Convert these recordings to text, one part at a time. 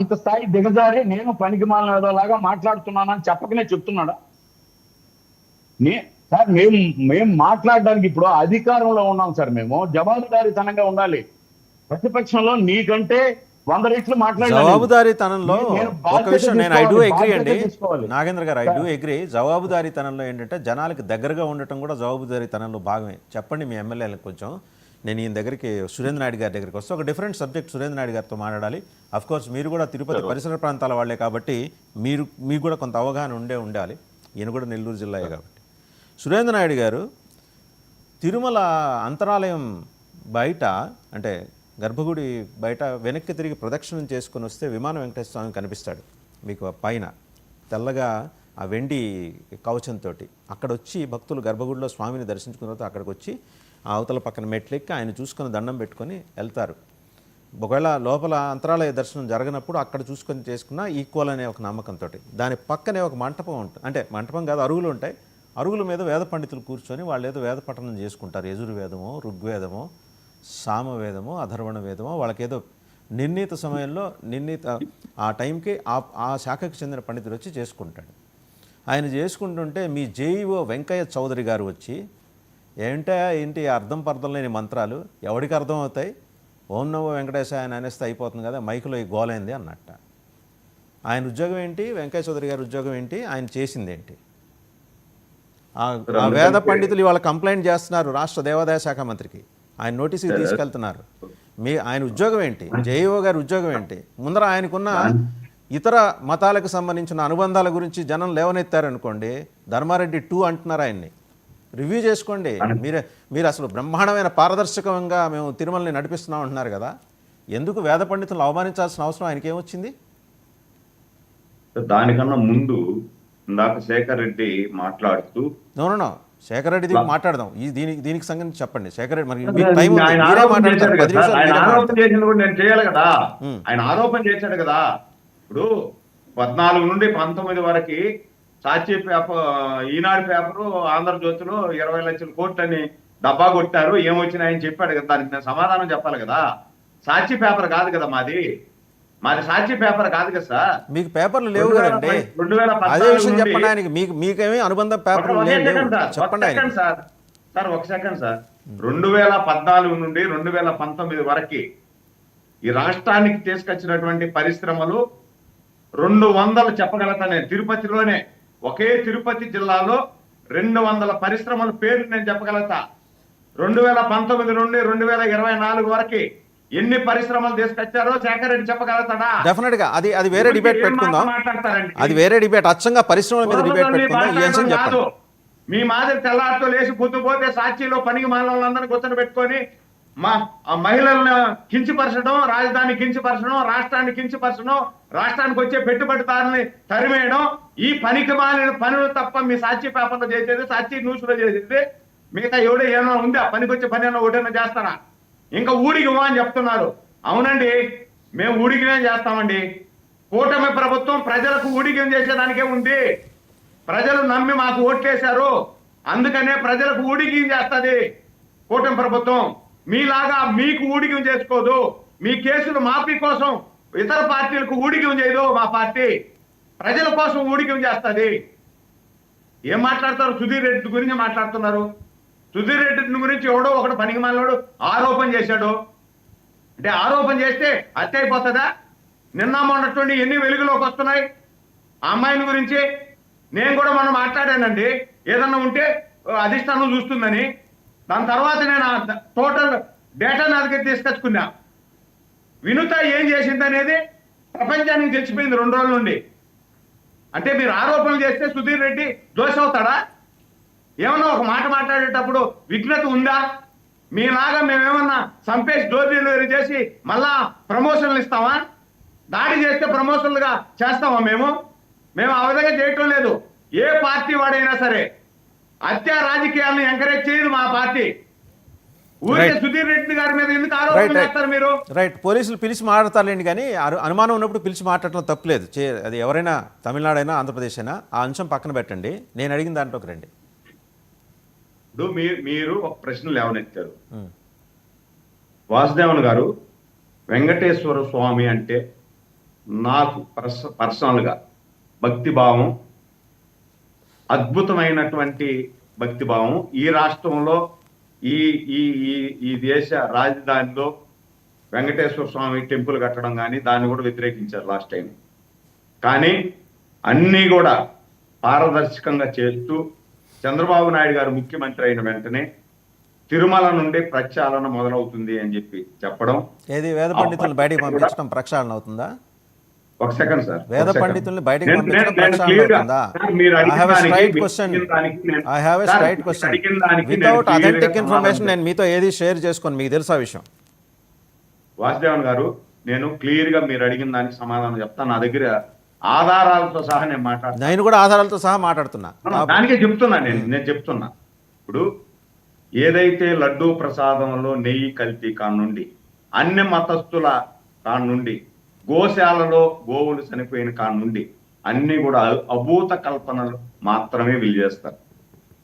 అంత స్థాయి దిగజారి నేను పనికి మాలినలాగా మాట్లాడుతున్నానని చెప్పకనే చెప్తున్నాడా? నే సార్ మేము మాట్లాడడానికి ఇప్పుడు అధికారంలో ఉన్నాం సార్. మేము జవాబుదారీతనంగా ఉండాలి. ప్రతిపక్షంలో నీకంటే 100 రెట్లు మాట్లాడినా నేను. జవాబుదారీతనంలో నేను ఒక బాధ్యత విషయం నేను ఐ డూ తీసుకోవాలి, అగ్రి బాధ్యత అండి. తీసుకోవాలి నాగేంద్ర గారు, ఐ డూ సార్. అగ్రి. జవాబుదారీతనంలో ఏంటంటే జనాలకు దగ్గరగా ఉండటం కూడా జవాబుదారీతనంలో భాగమే. చెప్పండి మీ ఎమ్మెల్యేలకు కొంచెం. నేను ఈయన దగ్గరికి సురేంద్ర నాయుడు గారి దగ్గరికి వస్తే ఒక డిఫరెంట్ సబ్జెక్ట్ సురేంద్ర నాయుడు గారితో మాట్లాడాలి. కోర్స్ మీరు కూడా తిరుపతి పరిసర ప్రాంతాల వాళ్ళే కాబట్టి మీకు కూడా కొంత అవగాహన ఉండాలి. ఈయన కూడా నెల్లూరు జిల్లాయే కాబట్టి. సురేంద్ర నాయుడు గారు తిరుమల అంతరాలయం బయట, అంటే గర్భగుడి బయట వెనక్కి తిరిగి ప్రదక్షిణం చేసుకొని వస్తే విమాన వెంకటేశ్వర స్వామి కనిపిస్తాడు మీకు పైన తెల్లగా ఆ వెండి కవచంతో. అక్కడ వచ్చి భక్తులు గర్భగుడిలో స్వామిని దర్శించుకున్న తర్వాత అక్కడికి వచ్చి ఆ అవతల పక్కన మెట్లెక్కి ఆయన చూసుకొని దండం పెట్టుకొని వెళ్తారు. ఒకవేళ లోపల అంతరాలయ దర్శనం జరగనప్పుడు అక్కడ చూసుకొని చేసుకున్న ఈక్వల్ అనే ఒక నమ్మకంతో. దాని పక్కనే ఒక మంటపం ఉంటుంది, అంటే మంటపం కాదు, అరుగులు ఉంటాయి. అరుగుల మీద వేద పండితులు కూర్చొని వాళ్ళు ఏదో వేద పఠనం చేసుకుంటారు. యజుర్వేదమో, ఋగ్వేదమో, సామవేదమో, అధర్వణ వేదమో, వాళ్ళకేదో నిర్ణీత సమయంలో ఆ టైంకి ఆ శాఖకు చెందిన పండితుడు వచ్చి చేసుకుంటాడు. ఆయన చేసుకుంటుంటే మీ జేఈఓ వెంకయ్య చౌదరి గారు వచ్చి ఏంటి అర్థం పర్థం లేని మంత్రాలు ఎవరికి అర్థం అవుతాయి, ఓం నమో వెంకటేశాయ అని అనేస్తే అయిపోతుంది కదా, మైకులో ఈ గోలైంది అన్నట్ట. ఆయన ఉద్యోగం ఏంటి, వెంకయ్య చౌదరి గారి ఉద్యోగం ఏంటి, ఆయన చేసింది ఏంటి? ఆ వేద పండితులు ఇవాళ కంప్లైంట్ చేస్తున్నారు రాష్ట్ర దేవాదాయ శాఖ మంత్రికి, ఆయన నోటీసుకి తీసుకెళ్తున్నారు. ఆయన ఉద్యోగం ఏంటి, జేఈఓ గారి ఉద్యోగం ఏంటి? ముందర ఆయనకున్న ఇతర మతాలకు సంబంధించిన అనుబంధాల గురించి జనం లేవనెత్తారనుకోండి, ధర్మారెడ్డి 2 అంటున్నారు ఆయన్ని. రివ్యూ చేసుకోండి. మీరు అసలు బ్రహ్మాండమైన పారదర్శకంగా మేము తిరుమలని నడిపిస్తున్నాం అంటున్నారు కదా, ఎందుకు వేద పండితులను అవమానించాల్సిన అవసరం ఆయనకి ఏమొచ్చింది? దానికన్నా ముందు ఇందాక శేఖర్ రెడ్డి మాట్లాడుతూ నో శేఖర్ రెడ్డి మాట్లాడదాం. దీనికి సంగతి చెప్పండి. శేఖర్ రెడ్డి మరి మీరే మాట్లాడతారు. 10 నిమిషాలు ఆయన ఆరోపణ చేసింది కూడా నేను చేయాలి కదా. ఆయన ఆరోపణ చేశాడు కదా. ఇప్పుడు 14 నుండి 19 వరకు సాక్షి పేపర్, ఈనాడు పేపరు, ఆంధ్రజ్యోతిలో 20 లక్షల కోట్లని డబ్బా కొట్టారు, ఏమొచ్చినా ఆయన చెప్పాడు కదా. దానికి నేను సమాధానం చెప్పాలి కదా. సాక్షి పేపర్ కాదు కదా మాది సాక్షి పేపర్ కాదు కదా సార్. మీకు పేపర్లు లేవు కదండి. 2014 చెప్పండి. మీకేమీ అనుబంధ పేపర్ చెప్పండి సార్. ఒక సెకండ్ సార్. 2014 నుండి 2019 వరకు ఈ రాష్ట్రానికి తీసుకొచ్చినటువంటి పరిశ్రమలు 200 చెప్పగలుగుతా నేను. తిరుపతిలోనే, ఒకే తిరుపతి జిల్లాలో 200 పరిశ్రమల పేర్లు నేను చెప్పగలుగుతా. 2019 నుండి 2024 వరకు ఎన్ని పరిశ్రమలు తీసుకొచ్చారో శేఖర్ రెడ్డి చెప్పగలుగుతాడా? డెఫినెట్ గా అది వేరే డిబేట్ పెట్టుకుందాం. అది వేరే డిబేట్. అచ్చంగా పరిశ్రమల మీద డిబేట్ పెట్టుకుందాం. మీ మాదిరి తెల్లారితో లేచి పొద్దుపోతే సాక్షిలో పనికి మాలందరినీ కూర్చొని పెట్టుకొని మహిళలను కించపరచడం, రాజధాని కించపరచడం, రాష్ట్రాన్ని కించపరచడం, రాష్ట్రానికి వచ్చే పెట్టుబడిదారుని తరిమేయడం, ఈ పనికి మాలిన పనులు తప్ప మీ సాక్షి పేపర్లో చేసేది, సాక్షి న్యూస్ లో చేసేది మిగతా ఎవడో ఏమైనా ఉందా? పనికి వచ్చే పని ఏమైనా ఒకటైనా చేస్తారా? ఇంకా ఊడిగివా అని చెప్తున్నారు. అవునండి, మేము ఊడిగినే చేస్తామండి. కూటమి ప్రభుత్వం ప్రజలకు ఊడిగం చేసేదానికే ఉంది. ప్రజలు నమ్మి మాకు ఓట్లేశారు, అందుకనే ప్రజలకు ఊడిగం చేస్తుంది కూటమి ప్రభుత్వం. మీలాగా మీకు ఊడిగం చేసుకోదు. మీ కేసులు మాఫీ కోసం ఇతర పార్టీలకు ఊడిగం చేయదు మా పార్టీ. ప్రజల కోసం ఊడిగం చేస్తుంది. ఏం మాట్లాడతారు? సుధీర్ రెడ్డి గురించి మాట్లాడుతున్నారు. సుధీర్ రెడ్డి గురించి ఎవడో ఒకడు పనికి మాలినోడు ఆరోపణ చేశాడు అంటే ఆరోపణ చేస్తే హత్య అయిపోతుందా? నిన్న మొన్నటువంటి ఎన్ని వెలుగులోకి వస్తున్నాయి ఆ అమ్మాయిని గురించి. నేను కూడా మనం మాట్లాడానండి, ఏదన్నా ఉంటే అధిష్టానం చూస్తుందని. దాని తర్వాత నేను టోటల్ డేటా నా దగ్గర తీసుకొచ్చుకున్నా. వినుత ఏం చేసింది అనేది ప్రపంచానికి తెలిసిపోయింది 2 రోజుల నుండి. అంటే మీరు ఆరోపణలు చేస్తే సుధీర్ రెడ్డి దోష అవుతాడా? ఏమన్నా ఒక మాట మాట్లాడేటప్పుడు విఘ్నత ఉందా? మీలాగా మేమేమన్నా సంపేష్ డోర్ డెలివరీ చేసి మళ్ళా ప్రమోషన్లు ఇస్తామా? దాడి చేస్తే ప్రమోషన్లుగా చేస్తామా? మేము ఆ విధంగా చేయటం లేదు. ఏ పార్టీ వాడైనా సరే హత్య రాజకీయాలను ఎంకరేజ్ చేయదు మా పార్టీ. ఊరికే సుధీర్ రెడ్డి గారి మీద ఎందుకు ఆరోపణ చేస్తారు మీరు? రైట్, పోలీసులు పిలిచి మాట్లాడతారులేండి, కానీ అనుమానం ఉన్నప్పుడు పిలిచి మాట్లాడటం తప్పులేదు. అది ఎవరైనా తమిళనాడు అయినా ఆంధ్రప్రదేశ్ అయినా ఆ అంశం పక్కన పెట్టండి. నేను అడిగిన దాంట్లోకి రండి. మీరు ఒక ప్రశ్న లేవనెత్తారు. వాసుదేవన్ గారు, వెంకటేశ్వర స్వామి అంటే నాకు పర్సనల్గా భక్తిభావం, అద్భుతమైనటువంటి భక్తిభావం. ఈ రాష్ట్రంలో ఈ ఈ ఈ ఈ దేశ రాజధానిలో వెంకటేశ్వర స్వామి టెంపుల్ కట్టడం కానీ దాన్ని కూడా వ్యతిరేకించారు లాస్ట్ టైం. కానీ అన్నీ కూడా పారదర్శకంగా చేస్తూ చంద్రబాబు నాయుడు గారు ముఖ్యమంత్రి అయిన వెంటనే తిరుమల నుండి ప్రక్షాళన మొదలవుతుంది అని చెప్పడం. ఏది వేద పండితులను బయటికి పంపించడం ప్రక్షాళన అవుతుందా? ఒక సెకండ్ సార్. వేద పండితుల్ని బయటికి పంపించడం ప్రక్షాళన అవుతుందా? I have a straight question. Without authentic information నేను మీతో ఏది షేర్ చేసుకోను. మీకు తెలుసా విషయం? వాసుదేవన్ గారు, నేను క్లియర్ గా మీరు అడిగిన దానికి సమాధానం చెప్తాను. నా దగ్గర ఆధారాలతో సహా నేను మాట్లాడుతాను. నేను కూడా ఆధారాలతో సహా మాట్లాడుతున్నా. దానికే చెప్తున్నా. నేను చెప్తున్నా. ఇప్పుడు ఏదైతే లడ్డూ ప్రసాదంలో నెయ్యి కల్తీ కానుండి, అన్ని మతస్థుల కానుండి, గోశాలలో గోవులు చనిపోయిన కానుండి అన్ని కూడా అభూత కల్పనలు మాత్రమే వీళ్ళు చేస్తారు.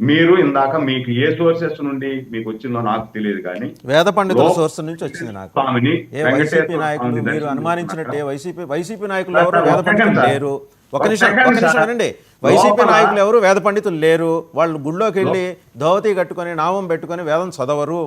మీరు ఇందాక మీకు ఏ సోర్సెస్ నుండి మీకు వచ్చిందో నాకు తెలియదు, కానీ వేద పండితుల సోర్స్ నుంచి వచ్చింది నాకు. స్వామిని వైసీపీ నాయకులు మీరు అనుమానించినట్టే వైసీపీ నాయకులు ఎవరు వేద పండితులు లేరు. ఒక నిమిషం వినండి. వైసీపీ నాయకులు ఎవరు వేద పండితులు లేరు. వాళ్ళు గుళ్ళోకి వెళ్ళి ధోవతి కట్టుకొని నామం పెట్టుకొని వేదం చదవరు.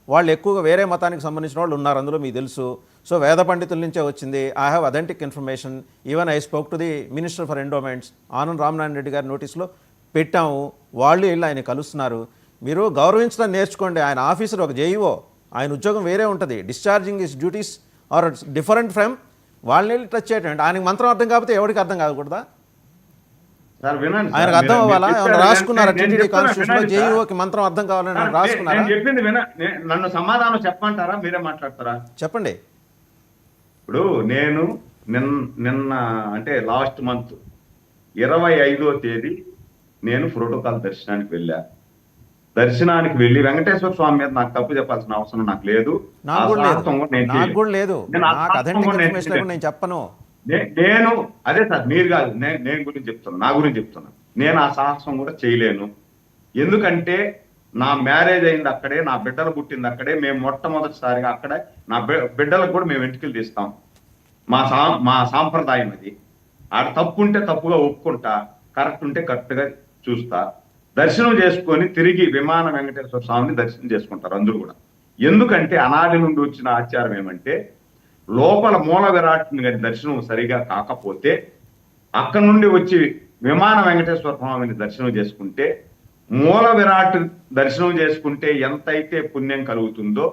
వాళ్ళు ఎక్కువగా వేరే మతానికి సంబంధించిన వాళ్ళు ఉన్నారు అందులో, మీకు తెలుసు. సో వేద పండితుల నుంచే వచ్చింది. I have authentic information. Even I spoke to the minister for endowments, Anand Ramanarayana Reddy గారి నోటీస్లో పెట్టాము. వాళ్ళు వెళ్ళి ఆయన కలుస్తున్నారు. మీరు గౌరవించడం నేర్చుకోండి. ఆయన ఆఫీసర్ ఒక జేఈఓ, ఆయన ఉద్యోగం వేరే ఉంటుంది. Discharging his duties are different from వాళ్ళని వెళ్ళి టచ్ చేయటండి. ఆయనకు మంత్రం అర్థం కాకపోతే ఎవరికి అర్థం కాకూడదా? ఆయనకు అర్థం అవ్వాలా? ఏమన్నా రాసుకున్నారా? టీటీడీ కాన్స్టిట్యూషన్ లో జేఈఓకి మంత్రం అర్థం కావాలని రాసుకున్నారా? చెప్పింది నన్ను సమాధానం చెప్పమంటారా, మీరే మాట్లాడతారా? చెప్పండి. ఇప్పుడు నేను నిన్న అంటే లాస్ట్ మంత్ 25వ తేదీ నేను ప్రోటోకాల్ దర్శనానికి వెళ్ళా. దర్శనానికి వెళ్ళి వెంకటేశ్వర స్వామి మీద నాకు తప్పు చెప్పాల్సిన అవసరం నాకు లేదు. నేను చెప్పను. నేను అదే సార్, మీరు కాదు, నేను గురించి చెప్తున్నా, నా గురించి చెప్తున్నా. నేను ఆ సాహసం కూడా చేయలేను. ఎందుకంటే నా మ్యారేజ్ అయింది అక్కడే, నా బిడ్డలు పుట్టింది అక్కడే. మేము మొట్టమొదటిసారిగా అక్కడే నా బిడ్డలకు కూడా మేము వెంట్రుకలు తీస్తాం. మా సాంప్రదాయం అది. ఆడ తప్పు ఉంటే తప్పుగా ఒప్పుకుంటా, కరెక్ట్ ఉంటే కరెక్ట్గా చూస్తా. దర్శనం చేసుకొని తిరిగి విమాన వెంకటేశ్వర స్వామిని దర్శనం చేసుకుంటారు అందరూ కూడా. ఎందుకంటే అనాది నుండి వచ్చిన ఆచారం ఏమంటే, లోపల మూల విరాట్ని గారి దర్శనం సరిగా కాకపోతే అక్కడ నుండి వచ్చి విమాన వెంకటేశ్వర స్వామిని దర్శనం చేసుకుంటే, మూల విరాట్ దర్శనం చేసుకుంటే ఎంతైతే పుణ్యం కలుగుతుందో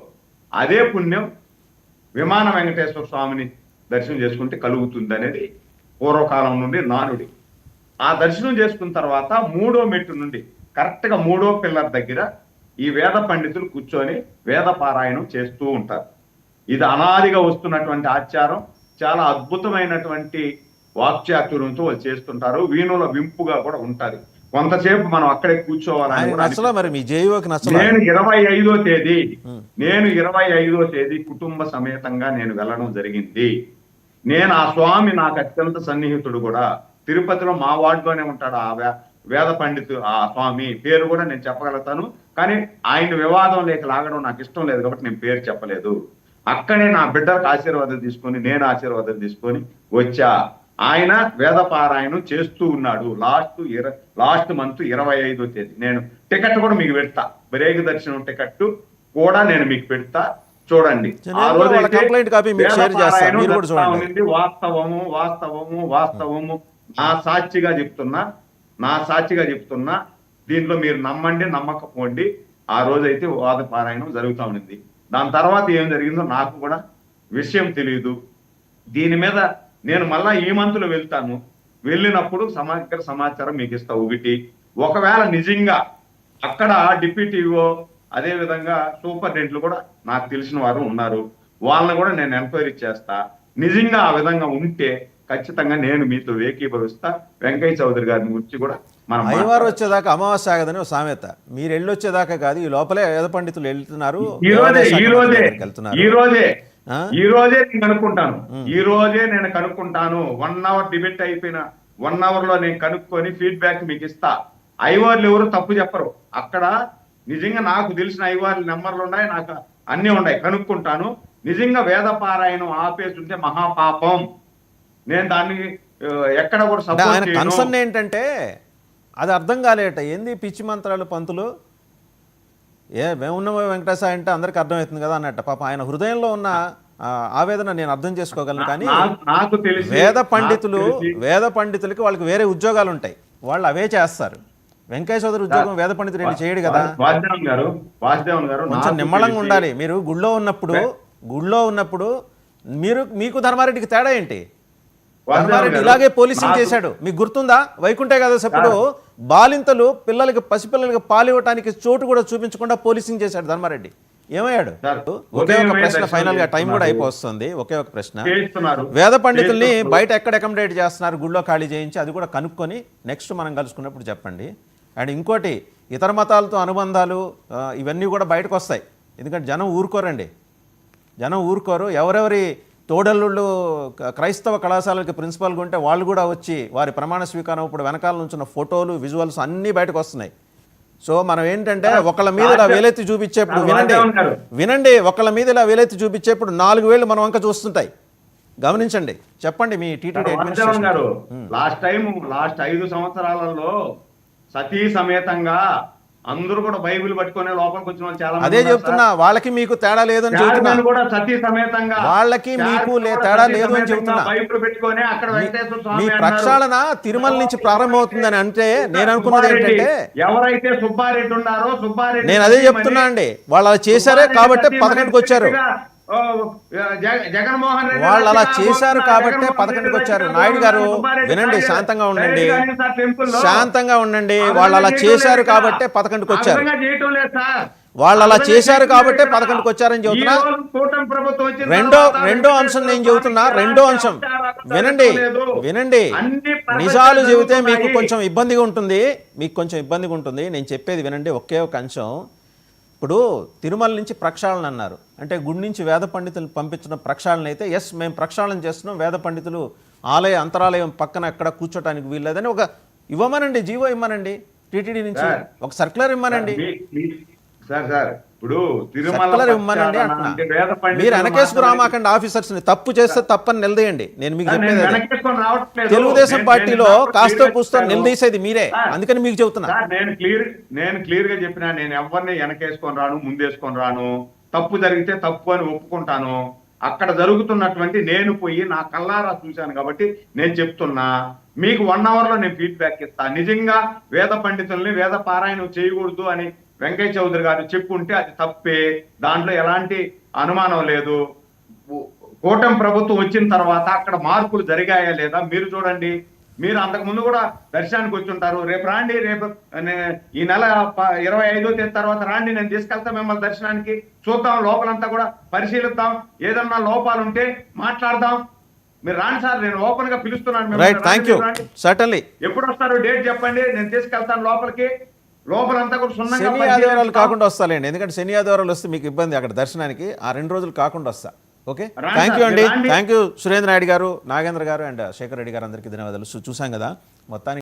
అదే పుణ్యం విమాన వెంకటేశ్వర స్వామిని దర్శనం చేసుకుంటే కలుగుతుంది అనేది పూర్వకాలం నుండి నానుడి. ఆ దర్శనం చేసుకున్న తర్వాత 3వ మెట్టు నుండి కరెక్ట్గా 3వ పిల్లర్ దగ్గర ఈ వేద పండితులు కూర్చొని వేద పారాయణం చేస్తూ ఉంటారు. ఇది అనాదిగా వస్తున్నటువంటి ఆచారం. చాలా అద్భుతమైనటువంటి వాక్చాతుర్యంతో వాళ్ళు చేస్తుంటారు. వీణుల వింపుగా కూడా ఉంటది. కొంతసేపు మనం అక్కడే కూర్చోవాలని. నేను 25వ తేదీ కుటుంబ సమేతంగా నేను వెళ్ళడం జరిగింది. నేను ఆ స్వామి నాకు అత్యంత సన్నిహితుడు కూడా. తిరుపతిలో మా వార్డులోనే ఉంటాడు ఆ వేద పండితు. ఆ స్వామి పేరు కూడా నేను చెప్పగలుగుతాను, కానీ ఆయన వివాదం లేక లాగడం నాకు ఇష్టం లేదు కాబట్టి నేను పేరు చెప్పలేదు. అక్కడే నా బిడ్డలకు ఆశీర్వాదం తీసుకొని, నేను ఆశీర్వాదం తీసుకొని వచ్చా. ఆయన వేద పారాయణం చేస్తూ ఉన్నాడు. లాస్ట్ మంత్ 25వ తేదీ నేను టికెట్ కూడా మీకు పెడతా. బ్రేక్ దర్శనం టికెట్ కూడా నేను మీకు పెడతా, చూడండి. ఆ రోజు వాస్తవము నా సాక్షిగా చెప్తున్నా. దీంట్లో మీరు నమ్మండి నమ్మకపోండి. ఆ రోజైతే వాద పారాయణం జరుగుతూ ఉంది. దాని తర్వాత ఏం జరిగిందో నాకు కూడా విషయం తెలియదు. దీని మీద నేను మళ్ళా ఈ మంత్లో వెళ్తాను. వెళ్ళినప్పుడు సమగ్ర సమాచారం మీకు ఇస్తా. ఒకవేళ నిజంగా అక్కడ డిప్యూటీఓ అదే విధంగా సూపరింటెండెంట్లు కూడా నాకు తెలిసిన వారు ఉన్నారు. వాళ్ళని కూడా నేను ఎంక్వైరీ చేస్తా. నిజంగా ఆ విధంగా ఉంటే ఖచ్చితంగా నేను మీతో ఏకీభవిస్తా. వెంకయ్య చౌదరి గారిని గురించి కూడా మనం అయ్యవారు వచ్చేదాకా అమావాస్య ఆగదని ఒక సామెత. మీరు వెళ్ళొచ్చేదాకా కాదు, ఈ లోపలే వేద పండితులు వెళ్తున్నారు. ఈ రోజే నేను కనుక్కుంటాను. 1 అవర్ డిబేట్ అయిపోయిన 1 అవర్లో నేను కనుక్కొని ఫీడ్బ్యాక్ మీకు ఇస్తా. అయ్యవార్లు ఎవరు తప్పు చెప్పరు. అక్కడ నిజంగా నాకు తెలిసిన అయ్యవార్ల నెంబర్లు ఉన్నాయి, నాకు అన్నీ ఉన్నాయి, కనుక్కుంటాను. నిజంగా వేద పారాయణం ఆపేస్తుంటే మహాపాపం. నేను దాన్ని ఎక్కడ కూడా అంటే ఆయన సపోర్ట్ చేయను. కన్సర్న్ ఏంటంటే అది అర్థం కాలేట ఏంది పిచ్చి మంత్రాలు పంతులు మేమున్నమో వెంకటేశ్వర అంటే అందరికి అర్థమవుతుంది కదా అన్నట్ట పాప ఆయన హృదయంలో ఉన్న ఆవేదన నేను అర్థం చేసుకోగలను కానీ నాకు తెలిసి వేద పండితులకి వాళ్ళకి వేరే ఉద్యోగాలు ఉంటాయి, వాళ్ళు అవే చేస్తారు. వెంకయ్య చౌదరి ఉద్యోగం వేద పండితుడు ఏంటి చేయడు కదా. వాసుదేవన్ గారు కొంచెం నిమ్మళంగా ఉండాలి. మీరు గుళ్ళో ఉన్నప్పుడు మీకు ధర్మారెడ్డికి తేడా ఏంటి? ధర్మారెడ్డి ఇలాగే పోలీసింగ్ చేశాడు, మీకు గుర్తుందా? వైకుంఠ ఏకాదశప్పుడు బాలింతలు పసిపిల్లలకి పాలు ఇవ్వటానికి చోటు కూడా చూపించకుండా పోలీసింగ్ చేశాడు ధర్మారెడ్డి. ఏమయ్యాడు? ఒకే ఒక ప్రశ్న, ఫైనల్ గా టైం కూడా అయిపోతుంది. ఒకే ఒక ప్రశ్న, వేద పండితుల్ని బయట ఎక్కడ అకామిడేట్ చేస్తున్నారు గుళ్ళో ఖాళీ చేయించి, అది కూడా కనుక్కొని నెక్స్ట్ మనం కలుసుకున్నప్పుడు చెప్పండి. అండ్ ఇంకోటి, ఇతర మతాలతో అనుబంధాలు ఇవన్నీ కూడా బయటకు వస్తాయి. ఎందుకంటే జనం ఊరుకోరు. ఎవరెవరి తోడల్లుళ్ళు క్రైస్తవ కళాశాలకి ప్రిన్సిపాల్గా ఉంటే వాళ్ళు కూడా వచ్చి వారి ప్రమాణ స్వీకారం ఇప్పుడు వెనకాల నుంచిన ఫోటోలు విజువల్స్ అన్నీ బయటకు వస్తున్నాయి. సో మనం ఏంటంటే ఒకళ్ళ మీద ఇలా వేలెత్తి చూపించేప్పుడు వినండి ఒకళ్ళ మీద ఇలా వేలెత్తి చూపించేప్పుడు 4 వేళ్ళు మన వంక చూస్తుంటాయి. గమనించండి. చెప్పండి మీ టీటీడీ అడ్మినిస్ట్రేషన్ గారు. లాస్ట్ 5 సంవత్సరాలలో సతీ సమేతంగా అందరూ కూడా బైబిల్ పట్టుకునే లోపలికి వచ్చిన వాళ్ళు చాలా అదే చెప్తున్నా, వాళ్ళకి మీకు తేడా లేదని చెప్తున్నా. కూడా సతీ సమేతంగా వాళ్ళకి మీకు తేడా లేదు అని చెప్తున్నా. బైబిల్ పెట్టుకొని అక్కడ వెంకటేశ్వర మీ స్వామి ప్రక్షాళన తిరుమల నుంచి ప్రారంభమవుతుందని అంటే నేను అనుకున్నది ఏంటంటే, ఎవరైతే సుబ్బారెడ్డి ఉన్నారో సుబ్బారెడ్డి నేను అదే చెప్తున్నా అండి, వాళ్ళు అలా చేశారే కాబట్టి 11కి వచ్చారు. జగన్మోహన్ రెడ్డి వాళ్ళు అలా చేశారు కాబట్టి 11కి వచ్చారు. నాయుడు గారు వినండి, శాంతంగా ఉండండి. వాళ్ళు అలా చేశారు కాబట్టి 11కి వచ్చారు. వాళ్ళు అలా చేశారు కాబట్టి 11కి వచ్చారని చెబుతున్నా. రెండో అంశం నేను చెబుతున్నా. రెండో అంశం వినండి. నిజాలు చెబితే మీకు కొంచెం ఇబ్బందిగా ఉంటుంది. నేను చెప్పేది వినండి. ఒకే ఒక అంశం. ఇప్పుడు తిరుమల నుంచి ప్రక్షాళన అన్నారు, అంటే గుడి నుంచి వేద పండితులు పంపించిన ప్రక్షాళన అయితే ఎస్ మేము ప్రక్షాళన చేస్తున్నాం, వేద పండితులు అంతరాలయం పక్కన ఎక్కడ కూర్చోటానికి వీల్లేదని ఒక ఇవ్వమనండి, జీవో ఇవ్వమనండి, టీటీడీ నుంచి ఒక సర్క్యులర్ ఇవ్వమనండి. ఇప్పుడు సర్క్యులర్ ఇవ్వమనండి అంటున్నా. మీరు వెనకేసుకు రామాకండి ఆఫీసర్స్ ని, తప్పు చేస్తే తప్పని నిలదీయండి. నేను మీకు చెప్పేది తెలుగుదేశం పార్టీలో కాస్తో కూస్తో నిలదీసేది మీరే, అందుకని మీకు చెబుతున్నా. నేను క్లియర్ గా చెప్పినా, నేను ఎవరిని వెనకేసుకొని రాను, ముందేసుకొని రాను. తప్పు జరిగితే తప్పు అని ఒప్పుకుంటాను. అక్కడ జరుగుతున్నటువంటి నేను పోయి నా కళ్ళారా చూశాను కాబట్టి నేను చెప్తున్నా. మీకు 1 అవర్ లో నేను ఫీడ్బ్యాక్ ఇస్తాను. నిజంగా వేద పండితుల్ని వేద పారాయణం చేయకూడదు అని వెంకయ్య చౌదరి గారు చెప్పుంటే అది తప్పే, దాంట్లో ఎలాంటి అనుమానం లేదు. కూటమి ప్రభుత్వం వచ్చిన తర్వాత అక్కడ మార్పులు జరిగాయా లేదా మీరు చూడండి. మీరు అంతకు ముందు కూడా దర్శనానికి వచ్చి ఉంటారు. రేపు రాండి, రేపు ఈ నెల 25వ తేదీ తర్వాత రాండి, నేను తీసుకెళ్తా మిమ్మల్ని దర్శనానికి. చూద్దాం, లోపలంతా కూడా పరిశీలిద్దాం, ఏదన్నా లోపాలు ఉంటే మాట్లాడదాం. మీరు రాండి సార్, నేను ఓపెన్ గా పిలుస్తున్నాను. ఎప్పుడు వస్తారు డేట్ చెప్పండి, నేను తీసుకెళ్తాను లోపలికి. లోపలంతా కూడా శని ఆదివారాలు కాకుండా వస్తాలేండి, ఎందుకంటే శని ఆదివారాలు వస్తే మీకు ఇబ్బంది అక్కడ దర్శనానికి. ఆ 2 రోజులు కాకుండా వస్తా. ఓకే, థ్యాంక్ యూ అండి. థ్యాంక్ యూ సురేంద్ర నాయుడు గారు, నాగేంద్ర గారు అండ్ శేఖర్ రెడ్డి గారు, అందరికీ ధన్యవాదాలు. చూసాం కదా మొత్తానికి.